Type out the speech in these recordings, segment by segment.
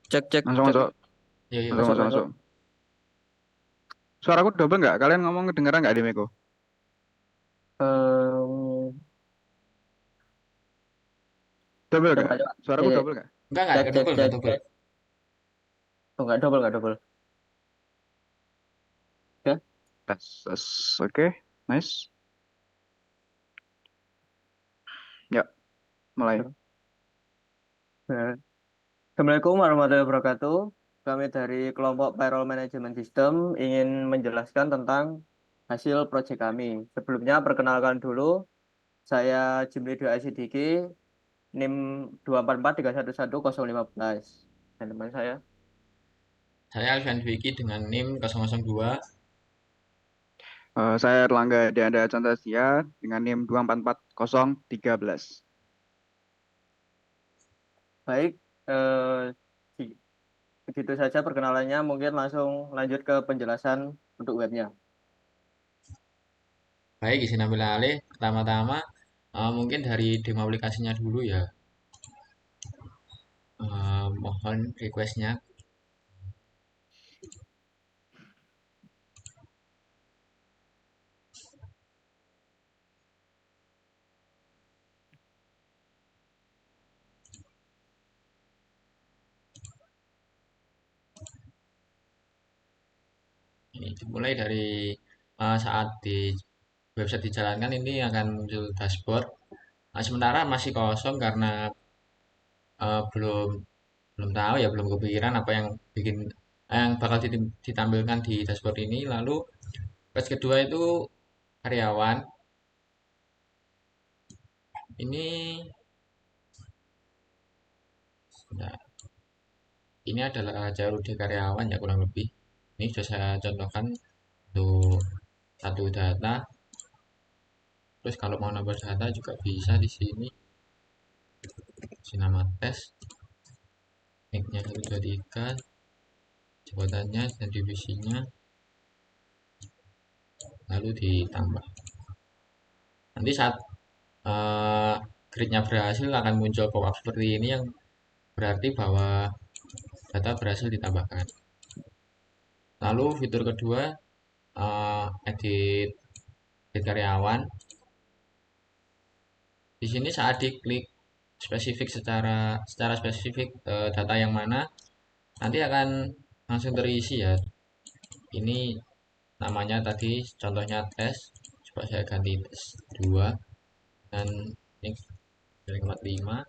Cek cek Masuk, cek. masuk, Yuk, yuk. masuk, Masuk masuk, masuk. masuk. Suaraku double nggak? Kalian ngomong kedengeran nggak di Meko? Em, Double coba nggak? coba. Suaraku Cek double nggak? cek Enggak cek double, enggak cek double. cek. Oh, nggak double nggak double. Oke. Tes, tes. Oke, nice. Ya, mulai. Nah, Assalamualaikum warahmatullahi wabarakatuh. Kami dari kelompok Payroll Management System ingin menjelaskan tentang hasil proyek kami. Sebelumnya perkenalkan dulu, saya Jim Ridho ICDG, NIM 244311015. Dan teman saya. Saya Alfian Dwiki dengan NIM 002. Saya Erlangga Deanda Chantastia dengan NIM 2444013. Baik, di- begitu saja perkenalannya. Mungkin langsung lanjut ke penjelasan untuk webnya. Baik, izin ambil alih. Pertama-tama mungkin dari demo aplikasinya dulu ya. Mohon requestnya. Ini dimulai dari saat di website dijalankan ini akan muncul dashboard. Nah, sementara masih kosong karena belum belum tahu ya, belum kepikiran apa yang bikin yang bakal ditampilkan di dashboard ini. Lalu page kedua itu karyawan. Ini nah, ini adalah jalur di karyawan ya kurang lebih. Ini sudah saya contohkan untuk satu data. Terus kalau mau nambah data juga bisa di sini. Kasih nama tes, nicknya 123, jabatannya dan divisinya, lalu ditambah. Nanti saat eh, gridnya berhasil akan muncul pop-up seperti ini yang berarti bahwa data berhasil ditambahkan. Lalu fitur kedua, edit, edit karyawan. Di sini saat diklik spesifik secara spesifik data yang mana nanti akan langsung terisi ya. Ini namanya tadi contohnya tes. Coba saya ganti tes 2 dan ini 0,5.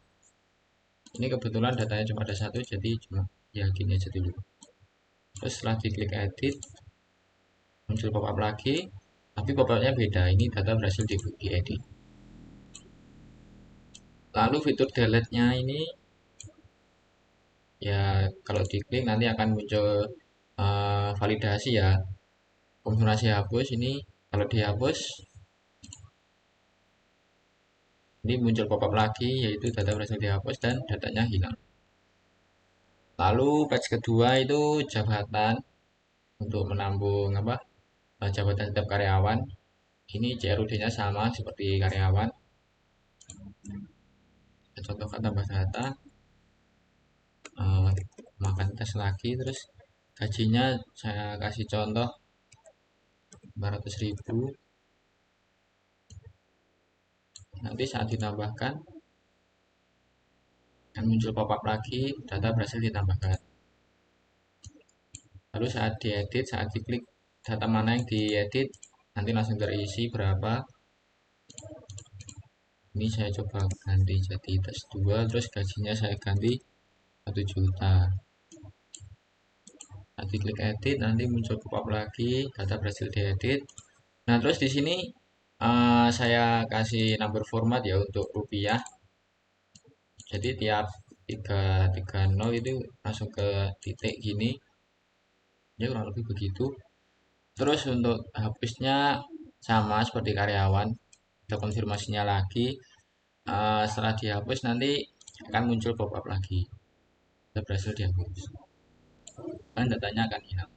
Ini kebetulan datanya cuma ada satu jadi cuma ya gini aja dulu. Terus setelah diklik edit muncul pop-up lagi, tapi pop-upnya beda. Ini data berhasil diedit. Lalu fitur delete-nya ini ya kalau diklik nanti akan muncul validasi ya, konfirmasi hapus. Ini kalau dihapus ini muncul pop-up lagi yaitu data berhasil dihapus dan datanya hilang. Lalu page kedua itu jabatan untuk menambung apa jabatan setiap karyawan. Ini CRUD-nya sama seperti karyawan. Saya contohkan tambah data, eh, makan tes lagi, terus gajinya saya kasih contoh 500.000. Nanti saat ditambahkan akan muncul pop-up lagi, data berhasil ditambahkan. Lalu saat diedit, saat diklik data mana yang diedit, nanti langsung terisi berapa. Ini saya coba ganti jadi tes 2, terus gajinya saya ganti 1 juta. Nanti klik edit, nanti muncul pop-up lagi, data berhasil diedit. Nah, terus di sini saya kasih number format ya untuk rupiah. Jadi tiap 330 itu langsung ke titik gini. Ya kurang lebih begitu. Terus untuk hapusnya sama seperti karyawan. Kita konfirmasinya lagi. Setelah dihapus nanti akan muncul pop-up lagi. Sudah berhasil dihapus. Dan datanya akan hilang.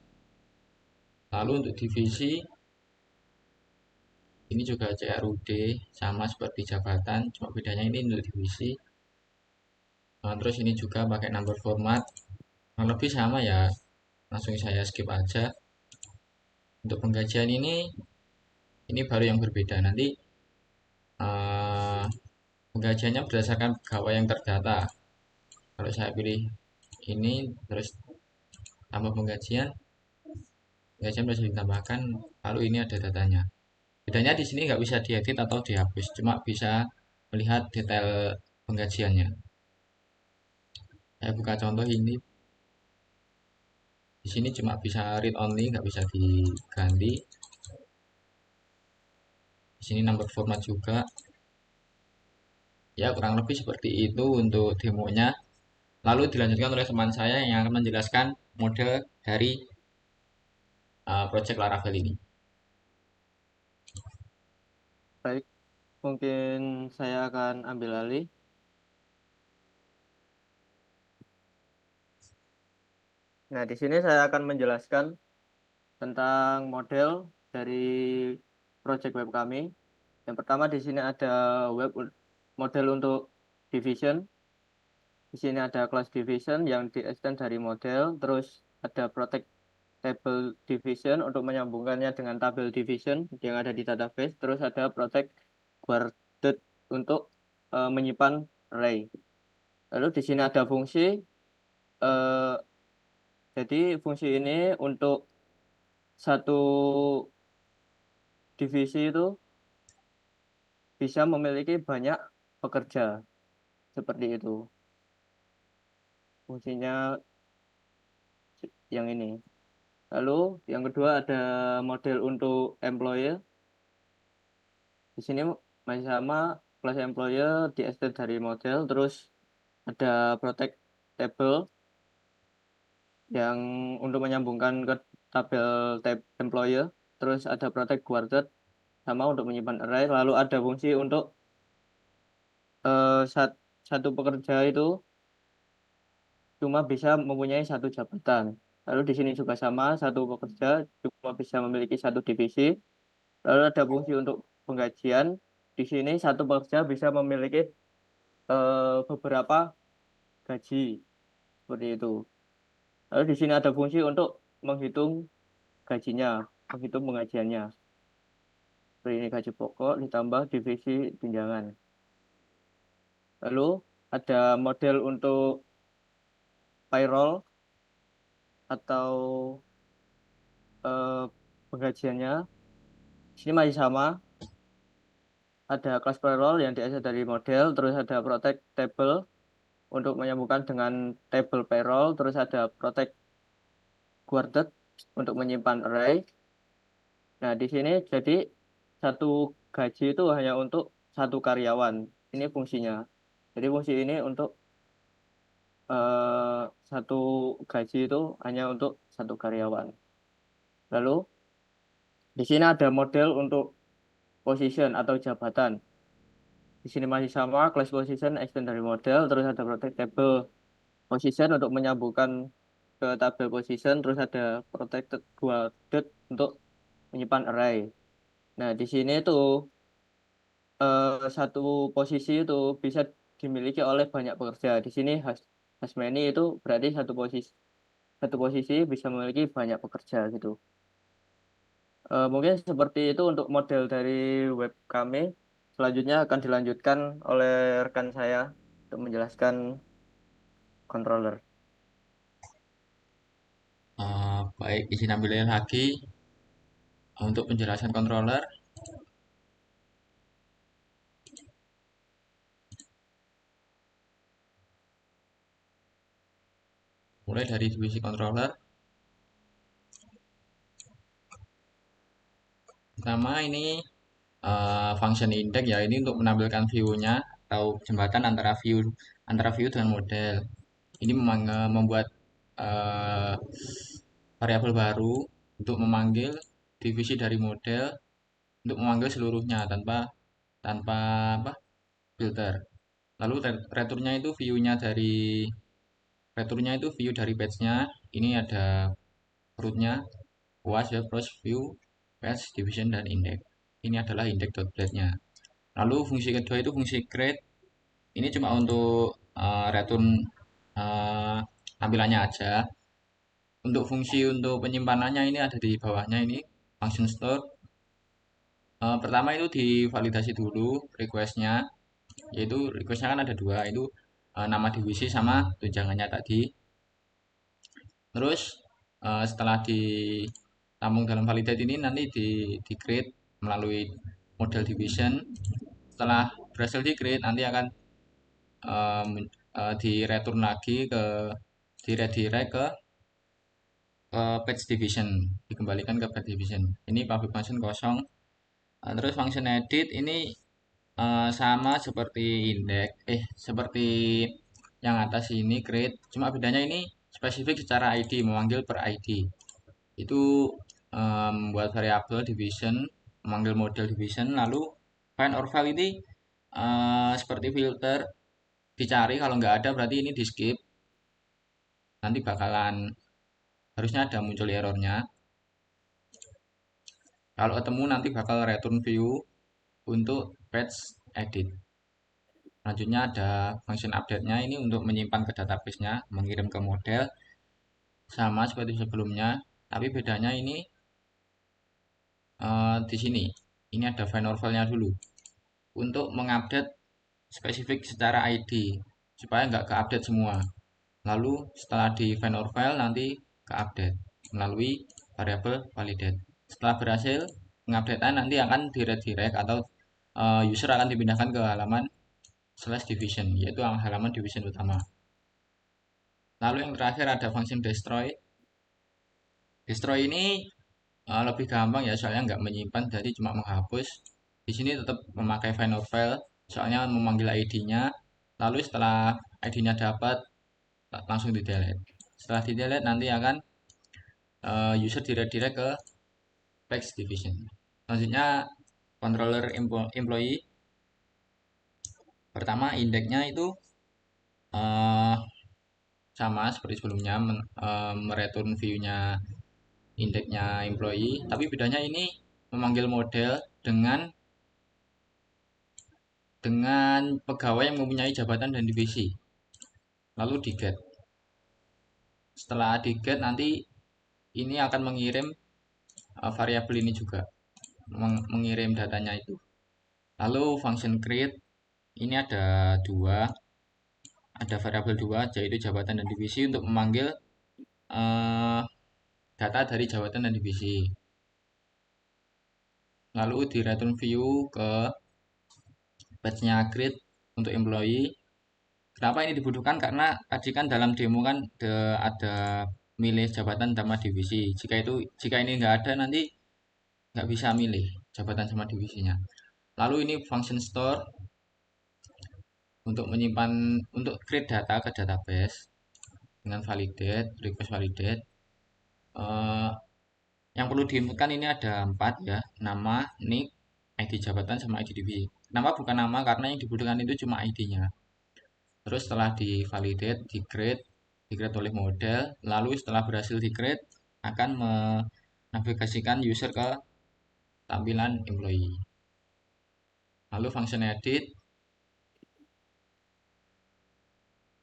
Lalu untuk divisi ini juga CRUD sama seperti jabatan, cuma bedanya ini untuk divisi. Terus ini juga pakai number format. kurang lebih sama ya, langsung saya skip aja. Untuk penggajian ini baru yang berbeda. Nanti eh, penggajiannya berdasarkan pegawai yang terdata. Kalau saya pilih ini terus tambah penggajian bisa ditambahkan, lalu ini ada datanya. Bedanya di sini nggak bisa diedit atau dihapus, cuma bisa melihat detail penggajiannya. Saya buka contoh ini, di sini cuma bisa read only, nggak bisa diganti. Di sini number format juga. Ya kurang lebih seperti itu untuk demonya. Lalu dilanjutkan oleh teman saya yang akan menjelaskan mode dari project Laravel ini. Baik, mungkin saya akan ambil alih. Nah, di sini saya akan menjelaskan tentang model dari project web kami. Yang pertama di sini ada model untuk division. Di sini ada class division yang di extend dari model, terus ada protect table division untuk menyambungkannya dengan tabel division yang ada di database, terus ada protect guarded untuk menyimpan array. Lalu di sini ada fungsi, eh, jadi fungsi ini untuk satu divisi itu bisa memiliki banyak pekerja seperti itu. Fungsinya yang ini. Lalu yang kedua ada model untuk employee. Di sini masih sama, kelas employer di extend dari model, terus ada protect table yang untuk menyambungkan ke tabel tab employer, terus ada protect guarded sama untuk menyimpan array, lalu ada fungsi untuk satu pekerja itu cuma bisa mempunyai satu jabatan. Lalu di sini juga sama, satu pekerja cuma bisa memiliki satu divisi. Lalu ada fungsi untuk penggajian. Di sini satu pekerja bisa memiliki beberapa gaji seperti itu. Lalu di sini ada fungsi untuk menghitung gajinya, menghitung penggajiannya. Seperti ini gaji pokok ditambah divisi tunjangan. Lalu ada model untuk payroll atau penggajiannya. Di sini masih sama, ada kelas payroll yang diakses dari model, terus ada protect table untuk menyambungkan dengan table payroll, terus ada protect guarded untuk menyimpan array. Nah, di sini jadi satu gaji itu hanya untuk satu karyawan. Ini fungsinya. Jadi fungsi ini untuk satu gaji itu hanya untuk satu karyawan. Lalu di sini ada model untuk position atau jabatan. Di sini masih sama, class position extend dari model, terus ada protect table position untuk menyambungkan ke tabel position, terus ada protected guarded untuk menyimpan array. Nah, di sini tuh satu posisi itu bisa dimiliki oleh banyak pekerja. Di sini has many itu berarti satu posisi bisa memiliki banyak pekerja gitu. Mungkin seperti itu untuk model dari web kami. Selanjutnya akan dilanjutkan oleh rekan saya untuk menjelaskan controller. Baik, izin ambilnya lagi untuk penjelasan controller. Mulai dari divisi controller. Pertama ini function index ya, ini untuk menampilkan view-nya atau jembatan antara view dengan model. Ini membuat eh, variabel baru untuk memanggil divisi dari model, untuk memanggil seluruhnya tanpa tanpa apa filter. Lalu returnya itu view dari page-nya. Ini ada root-nya, was, web, browse, view, page, division, dan index. Ini adalah index.blade-nya. Lalu fungsi kedua itu fungsi create. Ini cuma untuk return uh, tampilannya aja. Untuk fungsi untuk penyimpanannya ini ada di bawahnya ini, function store. Pertama itu divalidasi dulu requestnya, yaitu requestnya kan ada dua, itu nama divisi sama tunjangannya tadi. Terus setelah ditampung dalam validate ini nanti di create melalui model division. Setelah berhasil di create nanti akan di return lagi di redirect ke page division, dikembalikan ke page division. Ini public function kosong. Terus function edit ini sama seperti index, seperti yang atas ini create, cuma bedanya ini spesifik secara ID, memanggil per ID. Itu membuat variabel division, memanggil model division, lalu find or file ini seperti filter, dicari, kalau nggak ada berarti ini di skip. Nanti bakalan harusnya ada muncul errornya. Kalau ketemu nanti bakal return view untuk page edit. Selanjutnya ada function update-nya, ini untuk menyimpan ke database-nya, mengirim ke model, sama seperti sebelumnya. Tapi bedanya ini di sini. Ini ada find or file-nya dulu. Untuk mengupdate spesifik secara ID, supaya nggak ke-update semua. Lalu setelah di find or file nanti ke-update melalui variabel validate. Setelah berhasil mengupdate nanti akan di-redirect atau user akan dipindahkan ke halaman slash division, yaitu halaman division utama. Lalu yang terakhir ada function destroy. Destroy ini lebih gampang ya, soalnya nggak menyimpan, jadi cuma menghapus. Di sini tetap memakai find or file, soalnya memanggil ID-nya. Lalu setelah ID-nya dapat, langsung di delete. Setelah di delete nanti akan user direct ke page division. Selanjutnya controller employee. Pertama indexnya itu sama seperti sebelumnya, mereturn view-nya indexnya employee, tapi bedanya ini memanggil model dengan pegawai yang mempunyai jabatan dan divisi, lalu di get. Setelah di get nanti ini akan mengirim variabel ini juga, mengirim datanya itu. Lalu function create ini ada variabel dua, yaitu jabatan dan divisi, untuk memanggil data dari jabatan dan divisi. Lalu di return view ke page-nya create untuk employee. Kenapa ini dibutuhkan? Karena tadi kan dalam demo kan ada milih jabatan sama divisi. Jika ini nggak ada, nanti nggak bisa milih jabatan sama divisinya. Lalu ini function store untuk menyimpan, untuk create data ke database dengan validate, request validate. Yang perlu diinputkan ini ada 4 ya, nama, nick, ID jabatan, sama ID divisi. Nama bukan nama karena yang dibutuhkan itu cuma ID-nya. Terus setelah di validate, di create oleh model, lalu setelah berhasil di create akan menavigasikan user ke tampilan employee. Lalu function edit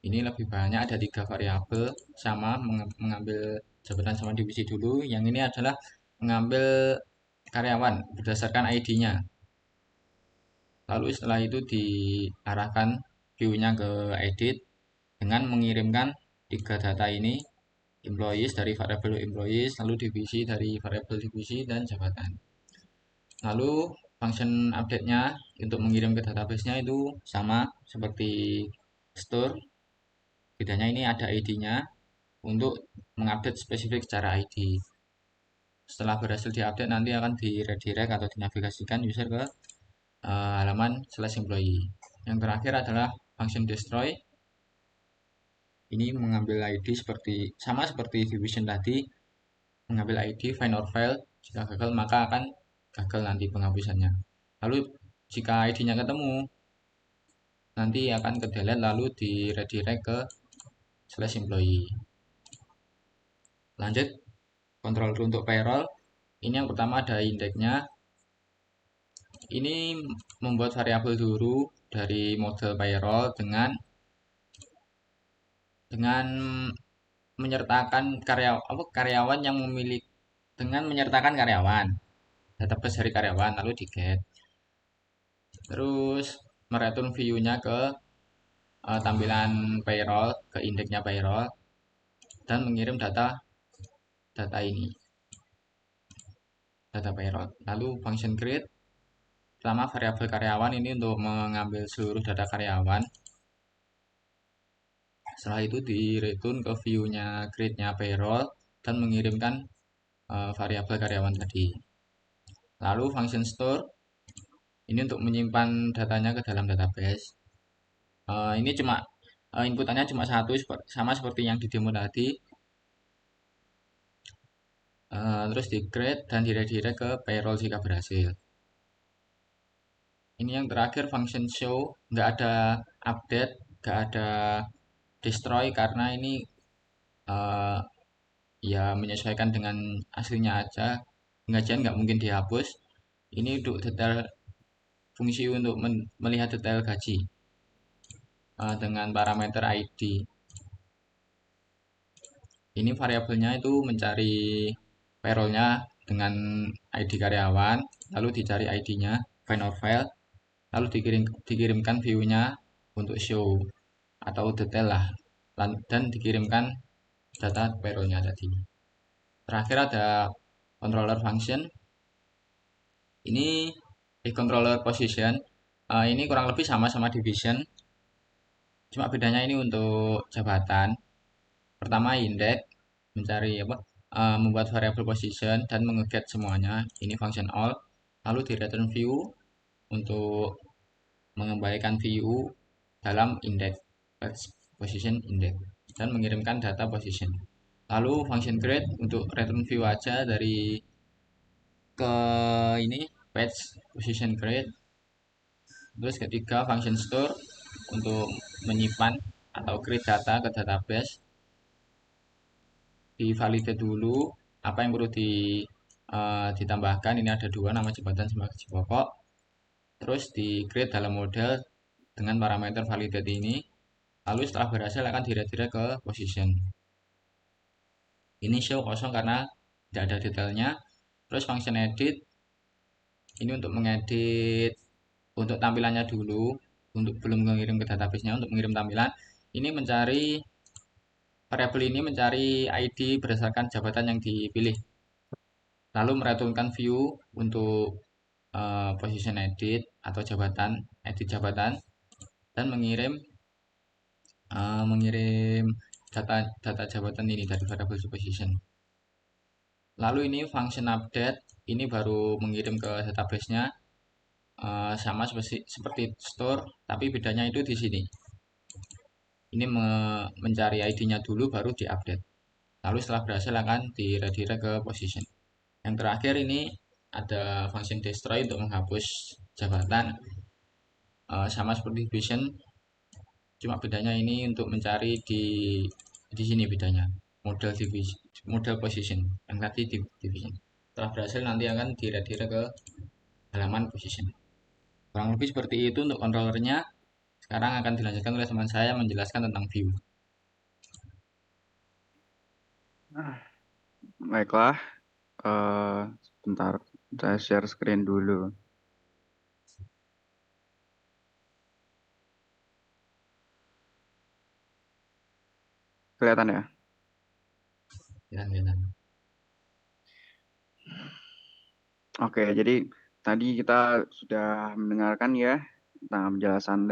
ini lebih banyak, ada 3 variabel, sama mengambil jabatan sama divisi dulu. Yang ini adalah mengambil karyawan berdasarkan ID-nya. Lalu setelah itu diarahkan view-nya ke edit dengan mengirimkan 3 data ini, employees dari variabel employees, lalu divisi dari variabel divisi, dan jabatan. Lalu function update-nya untuk mengirim ke database-nya itu sama seperti store. Bedanya ini ada ID-nya untuk mengupdate spesifik secara ID. Setelah berhasil diupdate nanti akan di redirect atau dinavigasikan user ke halaman slash employee. Yang terakhir adalah function destroy. Ini mengambil ID sama seperti division tadi, mengambil ID, find or file. Jika gagal maka akan gagal nanti penghapusannya. Lalu jika ID-nya ketemu nanti akan ke delete, lalu di redirect ke slash employee. Lanjut controller untuk payroll. Ini yang pertama ada indexnya. Ini membuat variabel dulu dari model payroll dengan menyertakan karyawan yang memiliki dengan menyertakan karyawan, database dari karyawan, lalu di get. Terus mereturn view-nya ke tampilan payroll, ke indeksnya payroll, dan mengirim data ini, data payroll. Lalu function create, pertama variabel karyawan ini untuk mengambil seluruh data karyawan. Setelah itu di return ke view-nya create-nya payroll dan mengirimkan variabel karyawan tadi. Lalu function store ini untuk menyimpan datanya ke dalam database. Ini cuma inputannya cuma satu, sama seperti yang di demo tadi. Terus di create dan direct ke payroll jika berhasil. Ini yang terakhir function show, nggak ada update, nggak ada destroy karena ini uh, ya menyesuaikan dengan aslinya aja. Pengajian nggak mungkin dihapus. Ini untuk detail fungsi untuk melihat detail gaji dengan parameter ID. Ini variabelnya itu mencari payrollnya dengan ID karyawan, lalu dicari ID-nya, find or file, lalu dikirimkan view-nya untuk show atau detail lah, dan dikirimkan data payroll-nya tadi. Terakhir ada controller function. Ini di controller position. Ini kurang lebih sama-sama division. Cuma bedanya ini untuk jabatan. Pertama index, mencari membuat variabel position dan mengeget semuanya. Ini function all. Lalu di return view untuk mengembalikan view dalam index position index dan mengirimkan data position. Lalu function create untuk return view aja dari ke ini page position create. Terus ketiga function store untuk menyimpan atau create data ke database. Di validate dulu apa yang perlu ditambahkan. Ini ada dua, nama jabatan sama gaji pokok. Terus di create dalam model dengan parameter validate ini. Lalu setelah berhasil akan direct ke position. Ini show kosong karena tidak ada detailnya. Terus function edit ini untuk mengedit untuk tampilannya dulu, untuk belum mengirim ke database-nya. Untuk mengirim tampilan ini variabel ini mencari ID berdasarkan jabatan yang dipilih, lalu mereturnkan view untuk position edit atau edit jabatan, dan mengirim data jabatan ini dari variabel position. Lalu ini function update ini baru mengirim ke database-nya, sama seperti store, tapi bedanya itu di sini. Ini mencari ID-nya dulu baru diupdate. Lalu setelah berhasil akan redirect ke position. Yang terakhir ini ada function destroy untuk menghapus jabatan, sama seperti division, cuma bedanya ini untuk mencari di sini bedanya model division, model position, yang tadi division. Setelah berhasil nanti akan redirect ke halaman position. Kurang lebih seperti itu untuk controllernya. Sekarang akan dilanjutkan oleh teman saya menjelaskan tentang view. Baiklah, sebentar saya share screen dulu. Kelihatan ya? Kelihatan. Oke, jadi tadi kita sudah mendengarkan ya tentang penjelasan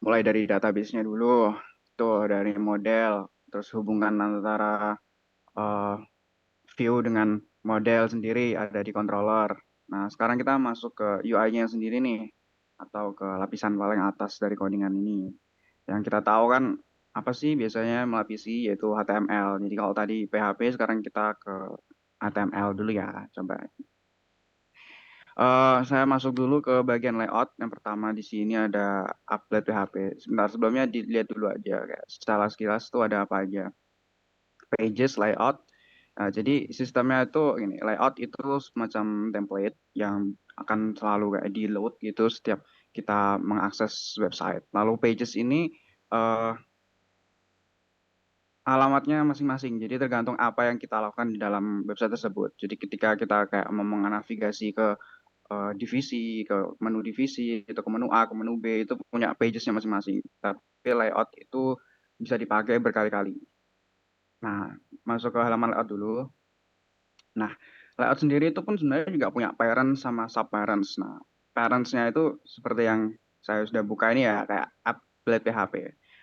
mulai dari database-nya dulu, tuh dari model, terus hubungan antara uh, view dengan model sendiri ada di controller. Nah, sekarang kita masuk ke UI-nya sendiri nih, atau ke lapisan paling atas dari codingan ini. Yang kita tahu kan apa sih biasanya melapisi, yaitu HTML. Jadi kalau tadi PHP, sekarang kita ke HTML dulu ya. Coba. Saya masuk dulu ke bagian layout. Yang pertama di sini ada update PHP. Sebentar, sebelumnya dilihat dulu aja, kayak secara sekilas tuh ada apa aja. Pages, layout. Nah, jadi sistemnya itu ini, layout itu semacam template yang akan selalu kayak di load gitu setiap kita mengakses website. Lalu pages ini alamatnya masing-masing. Jadi tergantung apa yang kita lakukan di dalam website tersebut. Jadi ketika kita kayak mau mengnavigasi ke divisi, ke menu divisi, itu ke menu A, ke menu B, itu punya pagesnya masing-masing. Tapi layout itu bisa dipakai berkali-kali. Nah, masuk ke halaman layout dulu. Nah, layout sendiri itu pun sebenarnya juga punya parents sama sub-parents. Nah, parentsnya itu seperti yang saya sudah buka ini ya, kayak applet PHP.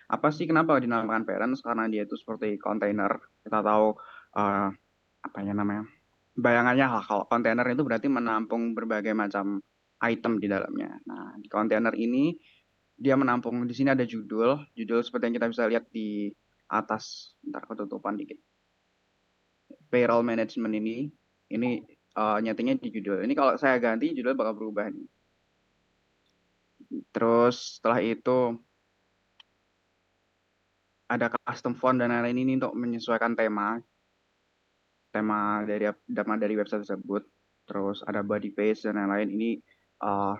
Apa sih kenapa dinamakan parents? Karena dia itu seperti kontainer. Kita tahu eh, apa ya namanya? Bayangannya lah, kalau kontainer itu berarti menampung berbagai macam item di dalamnya. Nah, di kontainer ini dia menampung, di sini ada judul, judul seperti yang kita bisa lihat di atas. Ntar ketutupan dikit. Payroll management ini nyetingnya di judul. Ini kalau saya ganti judul bakal berubah nih. Terus setelah itu ada custom font dan lain-lain ini untuk menyesuaikan tema dari website tersebut. Terus ada body page dan lain-lain. Ini uh,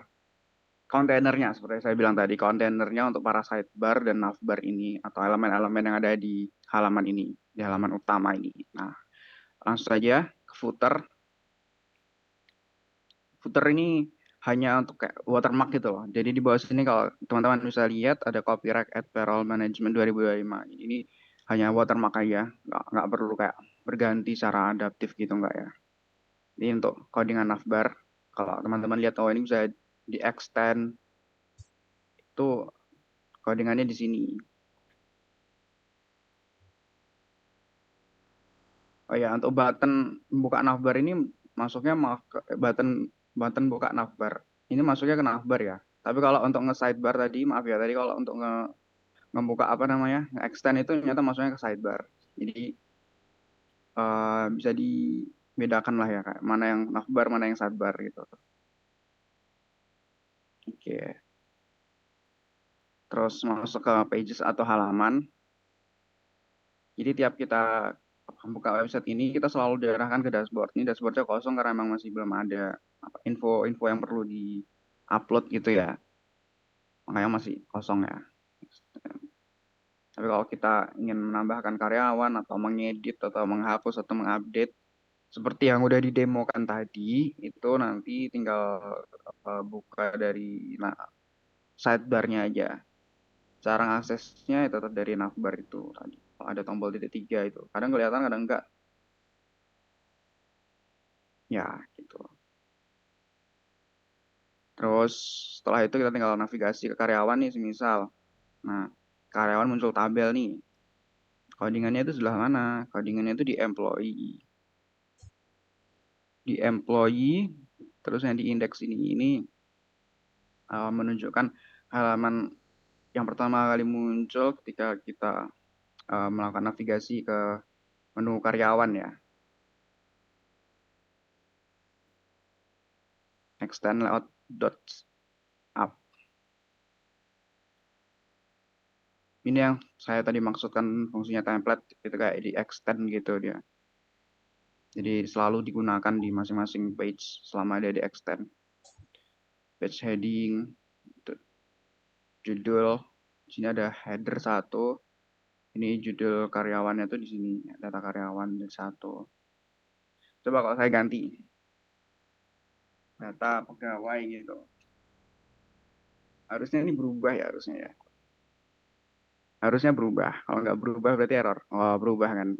kontainernya seperti saya bilang tadi, kontainernya untuk para sidebar dan navbar ini atau elemen-elemen yang ada di halaman ini, di halaman utama ini. Nah, langsung saja ke footer. Footer ini hanya untuk kayak watermark gitu loh. Jadi di bawah sini kalau teman-teman bisa lihat ada copyright at Payroll Management 2025. Ini hanya watermark aja, nggak perlu kayak berganti secara adaptif gitu nggak ya. Ini untuk codingan navbar. Kalau teman-teman lihat oh ini bisa di extend itu codingannya di sini. Oh ya, untuk button buka navbar ini masuknya button button buka navbar. Ini masuknya ke navbar ya. Tapi kalau untuk nge-sidebar tadi, maaf ya, tadi kalau untuk ngebuka apa namanya, nge-extend itu ternyata masuknya ke sidebar. Jadi bisa dibedakan lah ya, kayak mana yang navbar, mana yang sidebar gitu. Oke. Terus masuk ke pages atau halaman. Jadi tiap kita buka website ini, kita selalu diarahkan ke dashboard. Ini dashboardnya kosong karena memang masih belum ada info-info yang perlu di-upload gitu ya. Makanya masih kosong ya. Tapi kalau kita ingin menambahkan karyawan atau mengedit atau menghapus atau mengupdate, seperti yang udah didemokan tadi, itu nanti tinggal buka dari sidebar-nya aja. Cara aksesnya itu tetap dari navbar itu tadi. Kalau ada tombol titik tiga itu. Kadang kelihatan, kadang enggak. Ya, gitu. Terus setelah itu kita tinggal navigasi ke karyawan nih, semisal. Nah, karyawan muncul tabel nih. Codingannya itu sebelah mana? Codingannya itu di employee. Di employee, terus yang di indeks ini menunjukkan halaman yang pertama kali muncul ketika kita melakukan navigasi ke menu karyawan ya. Extend layout dot up. Ini yang saya tadi maksudkan fungsinya template itu kayak di extend gitu dia. Jadi selalu digunakan di masing-masing page selama dia di extend. Page heading, judul, di sini ada header satu. Ini judul karyawannya tuh di sini, data karyawan di satu. Coba kalau saya ganti data pegawai gitu. Harusnya ini berubah ya harusnya ya. Harusnya berubah. Kalau nggak berubah berarti error. Oh, berubah kan.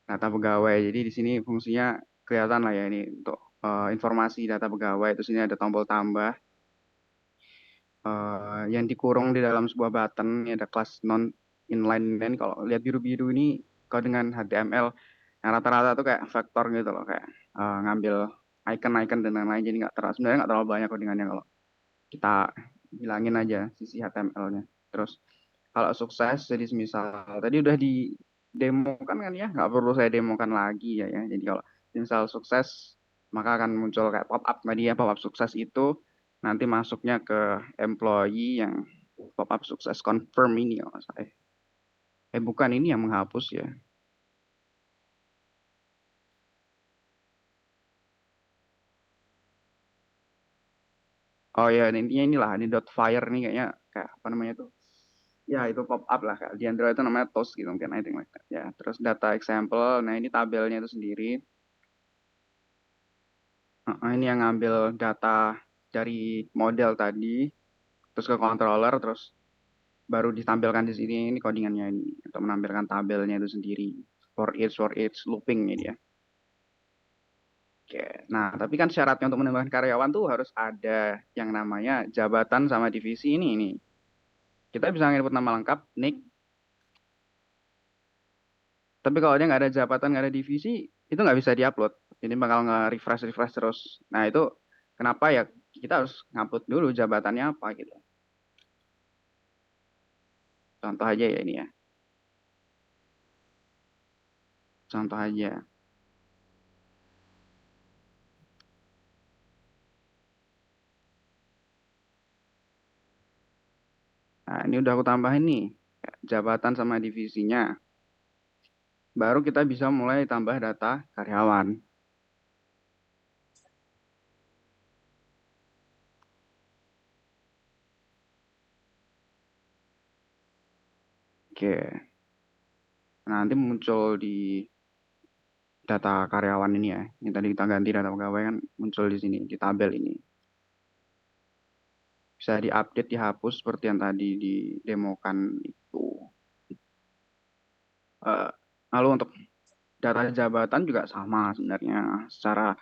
Data pegawai. Jadi di sini fungsinya kelihatan lah ya ini untuk informasi data pegawai. Terus ini ada tombol tambah yang dikurung di dalam sebuah button. Ini ada kelas non inline. Dan kalau lihat biru-biru ini kalau dengan HTML yang rata-rata tuh kayak vektor gitu loh, kayak ngambil icon-icon dan lain-lain. Jadi nggak terlalu sebenarnya nggak terlalu banyak codingannya kalau kita bilangin aja sisi HTML-nya. Terus kalau sukses, jadi misal tadi udah di demokan kan ya, nggak perlu saya demokan lagi ya. Jadi kalau misal sukses, maka akan muncul kayak pop-up tadi ya, pop-up sukses itu nanti masuknya ke employee yang pop-up sukses confirm ini ya mas. Bukan ini yang menghapus ya. Oh ya, intinya inilah ini dot fire nih kayaknya kayak apa namanya tuh? ya itu pop up lah Kak. Di Android itu namanya toast gitu mungkin I think like that. Ya, terus data example. Nah, ini tabelnya itu sendiri. Ini yang ngambil data dari model tadi, terus ke controller, terus baru ditampilkan di sini. Ini codingannya ini untuk menampilkan tabelnya itu sendiri. For each looping ini ya. Oke. Nah, tapi kan syaratnya untuk menambahkan karyawan tuh harus ada yang namanya jabatan sama divisi ini. Kita bisa nginput nama lengkap, nick, tapi kalau dia nggak ada jabatan, nggak ada divisi, itu nggak bisa diupload. Jadi bakal nge-refresh terus. Nah, itu kenapa ya kita harus ngupload dulu jabatannya apa gitu. Contoh aja ya ini ya. Contoh aja. Nah, ini udah aku tambahin nih. Jabatan sama divisinya. Baru kita bisa mulai tambah data karyawan. Oke. Nanti muncul di data karyawan ini ya. Ini tadi kita ganti data pegawai kan muncul di sini, di tabel ini. Bisa diupdate, dihapus seperti yang tadi didemokan itu. Eh, Lalu untuk data jabatan juga sama sebenarnya. Secara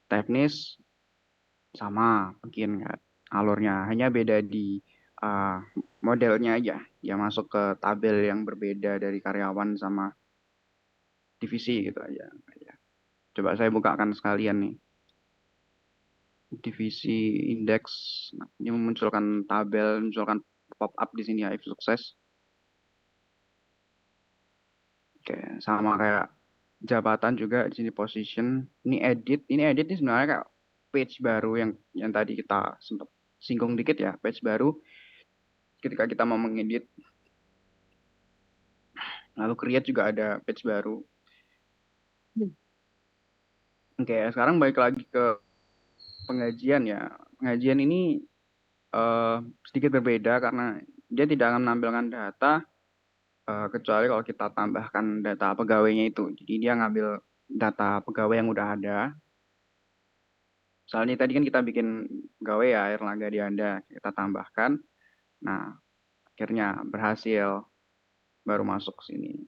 teknis sama mungkin kan alurnya. Hanya beda di eh, modelnya aja. Dia masuk ke tabel yang berbeda dari karyawan sama divisi gitu aja. Ya. Coba saya bukakan sekalian nih. Divisi indeks. Nah, ini memunculkan tabel, memunculkan pop up di sini ya, if sukses. Oke, sama kayak jabatan juga di sini position. Ini edit ini sebenarnya kayak page baru yang tadi kita sempat singgung dikit ya, page baru ketika kita mau mengedit. Lalu create juga ada page baru. Oke, sekarang balik lagi ke pengajian ya. Pengajian ini eh, sedikit berbeda karena dia tidak akan menampilkan data kecuali kalau kita tambahkan data pegawainya itu. Jadi dia ngambil data pegawai yang udah ada. Soalnya tadi kan kita bikin pegawai ya, Erlangga Dianda, kita tambahkan. Nah, akhirnya berhasil baru masuk sini.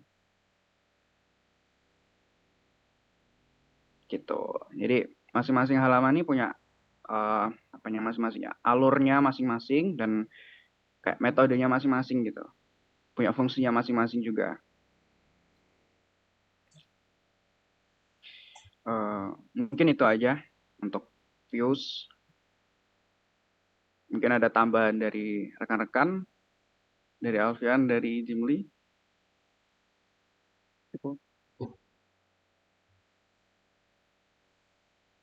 Gitu. Jadi masing-masing halaman ini punya eh apanya masing-masing ya, alurnya masing-masing dan kayak metodenya masing-masing gitu. Punya fungsinya masing-masing juga. Eh, Mungkin itu aja untuk views. Mungkin ada tambahan dari rekan-rekan, dari Alfian, dari Jimli. Cukup.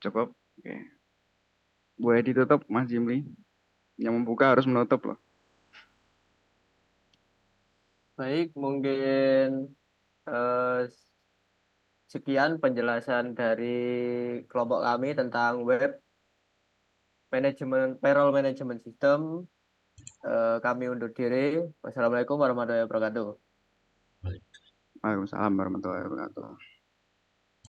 Cukup. Oke. Boleh ditutup, Mas Jimli. Yang membuka harus menutup loh. Baik, mungkin eh, sekian penjelasan dari kelompok kami tentang web manajemen payroll management system. Kami undur diri. Wassalamualaikum warahmatullahi wabarakatuh. Waalaikumsalam warahmatullahi wabarakatuh.